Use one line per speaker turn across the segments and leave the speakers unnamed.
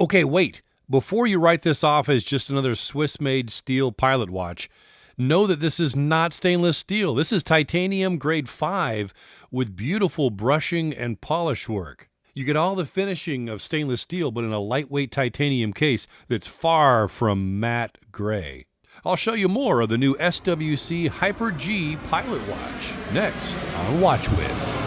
Okay, wait. Before you write this off as just another Swiss-made steel pilot watch, know that this is not stainless steel. This is titanium grade 5 with beautiful brushing and polish work. You get all the finishing of stainless steel, but in a lightweight titanium case that's far from matte gray. I'll show you more of the new SWC Hyper G pilot watch next on Watch With.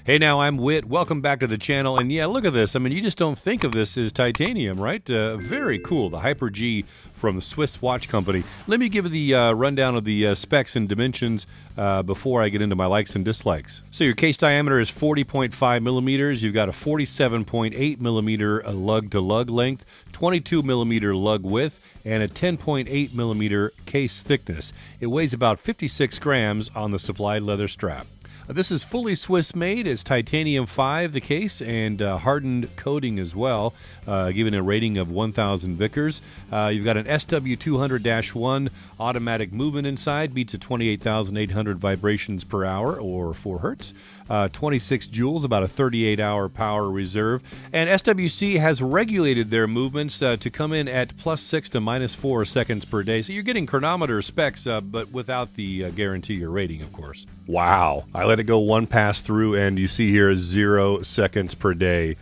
Hey now, I'm Whit. Welcome back to the channel. And yeah, look at this. I mean, you just don't think of this as titanium, right? Very cool. The Hyper G from the Swiss Watch Company. Let me give you the rundown of the specs and dimensions before I get into my likes and dislikes. So your case diameter is 40.5 millimeters. You've got a 47.8 millimeter lug-to-lug length, 22 millimeter lug width, and a 10.8 millimeter case thickness. It weighs about 56 grams on the supplied leather strap. This is fully Swiss-made. It's titanium 5, the case, and hardened coating as well, giving a rating of 1,000 Vickers. You've got an SW200-1 automatic movement inside, beats at 28,800 vibrations per hour, or 4 hertz. 26 joules, about a 38-hour power reserve. And SWC has regulated their movements to come in at +6 to -4 seconds per day. So you're getting chronometer specs, but without the guarantee or rating, of course. Wow. I let it go one pass through, and you see here 0 seconds per day.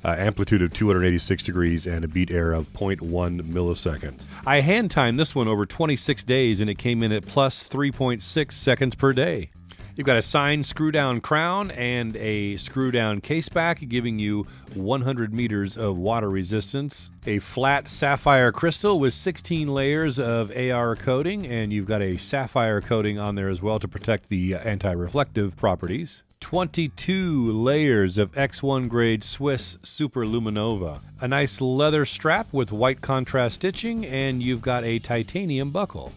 Amplitude of 286 degrees and a beat error of 0.1 milliseconds. I hand timed this one over 26 days, and it came in at +3.6 seconds per day. You've got a signed screw-down crown and a screw-down case back, giving you 100 meters of water resistance. A flat sapphire crystal with 16 layers of AR coating, and you've got a sapphire coating on there as well to protect the anti-reflective properties. 22 layers of X1 grade Swiss Super Luminova. A nice leather strap with white contrast stitching, and you've got a titanium buckle.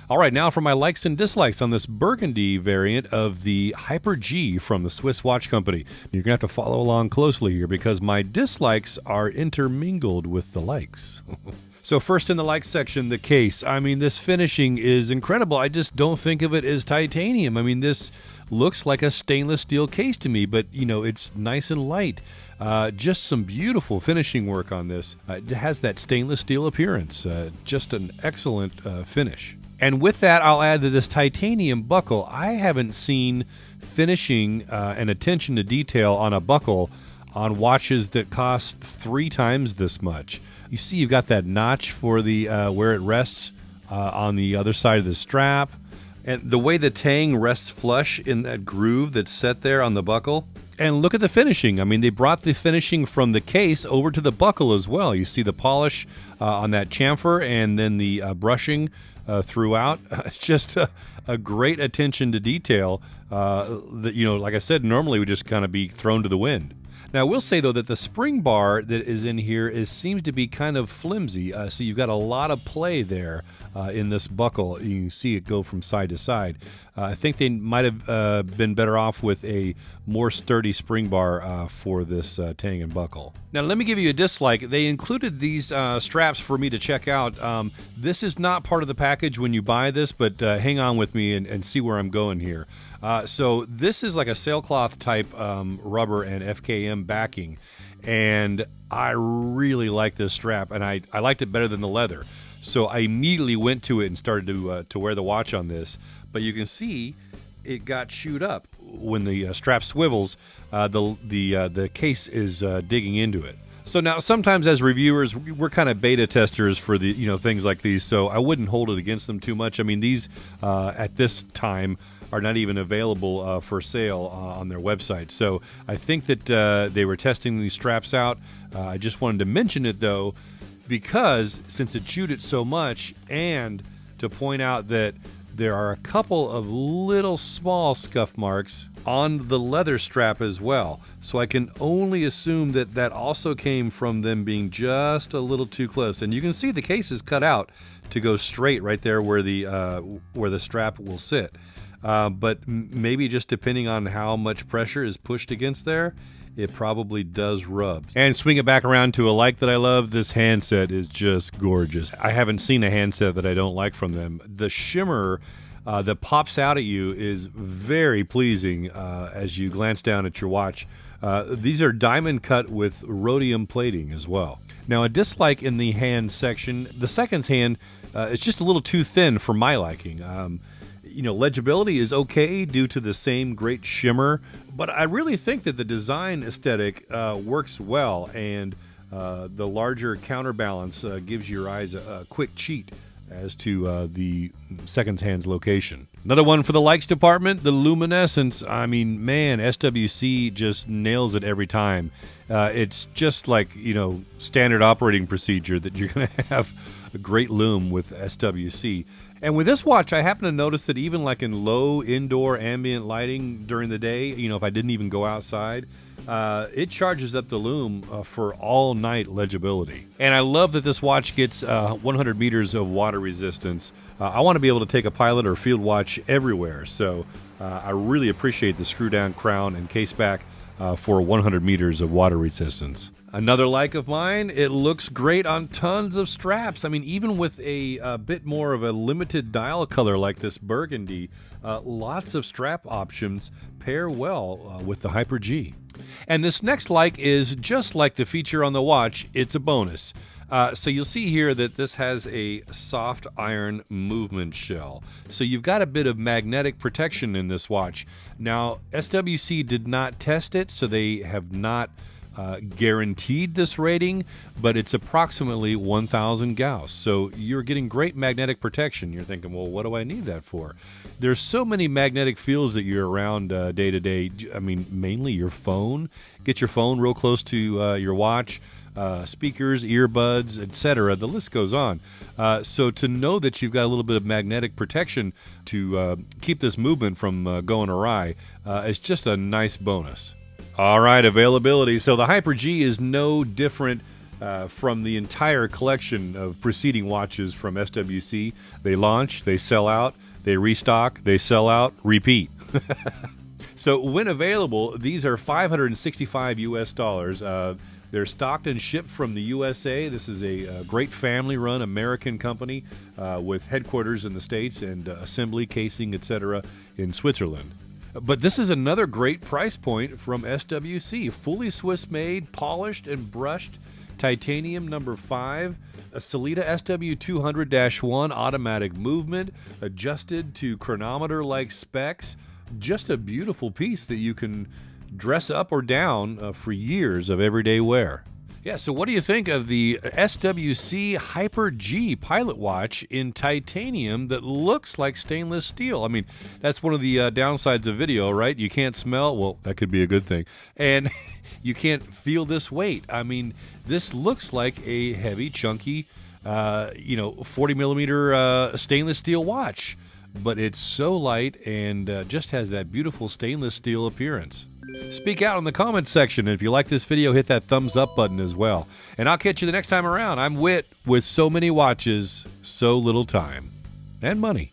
All right, now for my likes and dislikes on this burgundy variant of the Hyper G from the Swiss Watch Company. You're going to have to follow along closely here because my dislikes are intermingled with the likes. So first in the likes section, the case. I mean, this finishing is incredible. I just don't think of it as titanium. I mean, this looks like a stainless steel case to me, but, you know, it's nice and light. Just some beautiful finishing work on this. It has that stainless steel appearance. Just an excellent finish. And with that, I'll add that this titanium buckle, I haven't seen finishing and attention to detail on a buckle on watches that cost 3 times this much. You see you've got that notch for the where it rests on the other side of the strap. And the way the tang rests flush in that groove that's set there on the buckle. And look at the finishing. I mean, they brought the finishing from the case over to the buckle as well. You see the polish on that chamfer and then the brushing throughout. It's just a great attention to detail that, you know, like I said, normally would just kind of be thrown to the wind. Now, I will say, though, that the spring bar that is in here seems to be kind of flimsy, so you've got a lot of play there in this buckle. You can see it go from side to side. I think they might have been better off with a more sturdy spring bar for this tang and buckle. Now, let me give you a dislike. They included these straps for me to check out. This is not part of the package when you buy this, but hang on with me and see where I'm going here. So this is like a sailcloth type rubber and FKM backing, and I really like this strap, and I liked it better than the leather. So I immediately went to it and started to wear the watch on this. But you can see it got chewed up when the strap swivels. The case is digging into it. So now sometimes as reviewers, we're kind of beta testers for the things like these. So I wouldn't hold it against them too much. I mean, these at this time are not even available for sale on their website. So I think that they were testing these straps out. I just wanted to mention it, though, because since it chewed it so much, and to point out that there are a couple of little small scuff marks on the leather strap as well. So I can only assume that that also came from them being just a little too close. And you can see the case is cut out to go straight right there where the strap will sit. But maybe just depending on how much pressure is pushed against there, it probably does rub. And swing it back around to a like that I love. This handset is just gorgeous. I haven't seen a handset that I don't like from them. The shimmer that pops out at you is very pleasing as you glance down at your watch. These are diamond cut with rhodium plating as well. Now, a dislike in the hand section, the seconds hand, it's just a little too thin for my liking. Legibility is okay due to the same great shimmer, but I really think that the design aesthetic works well, and the larger counterbalance gives your eyes a quick cheat as to the seconds hand's location. Another one for the likes department, the luminescence. I mean, man, SWC just nails it every time. It's just like, standard operating procedure that you're going to have a great lume with SWC. And with this watch, I happen to notice that even like in low indoor ambient lighting during the day, if I didn't even go outside, it charges up the lume for all night legibility. And I love that this watch gets 100 meters of water resistance. I want to be able to take a pilot or field watch everywhere, so I really appreciate the screw down crown and case back for 100 meters of water resistance. Another like of mine, it looks great on tons of straps. I mean, even with a bit more of a limited dial color like this burgundy, lots of strap options pair well with the Hyper G. And this next like is just like the feature on the watch, it's a bonus. So you'll see here that this has a soft iron movement shell. So you've got a bit of magnetic protection in this watch. Now, SWC did not test it, so they have not guaranteed this rating, but it's approximately 1,000 Gauss. So you're getting great magnetic protection. You're thinking, well, what do I need that for? There's so many magnetic fields that you're around day to day. I mean, mainly your phone. Get your phone real close to your watch. Speakers, earbuds, etc. The list goes on. So to know that you've got a little bit of magnetic protection to keep this movement from going awry is just a nice bonus. All right, availability. So the Hyper G is no different from the entire collection of preceding watches from SWC. They launch, they sell out, they restock, they sell out, repeat. So when available, these are $565 US. They're stocked and shipped from the USA. This is a great family-run American company with headquarters in the States and assembly, casing, etc. in Switzerland. But this is another great price point from SWC. Fully Swiss-made, polished and brushed titanium number 5, a Sellita SW200-1 automatic movement, adjusted to chronometer-like specs. Just a beautiful piece that you can dress up or down for years of everyday wear. Yeah, so what do you think of the SWC Hyper G pilot watch in titanium that looks like stainless steel? I mean, that's one of the downsides of video, right? You can't smell. Well, that could be a good thing. And you can't feel this weight. I mean, this looks like a heavy, chunky, 40 millimeter stainless steel watch. But it's so light and just has that beautiful stainless steel appearance. Speak out in the comments section, and if you like this video, hit that thumbs up button as well. And I'll catch you the next time around. I'm Whit with so many watches, so little time and money.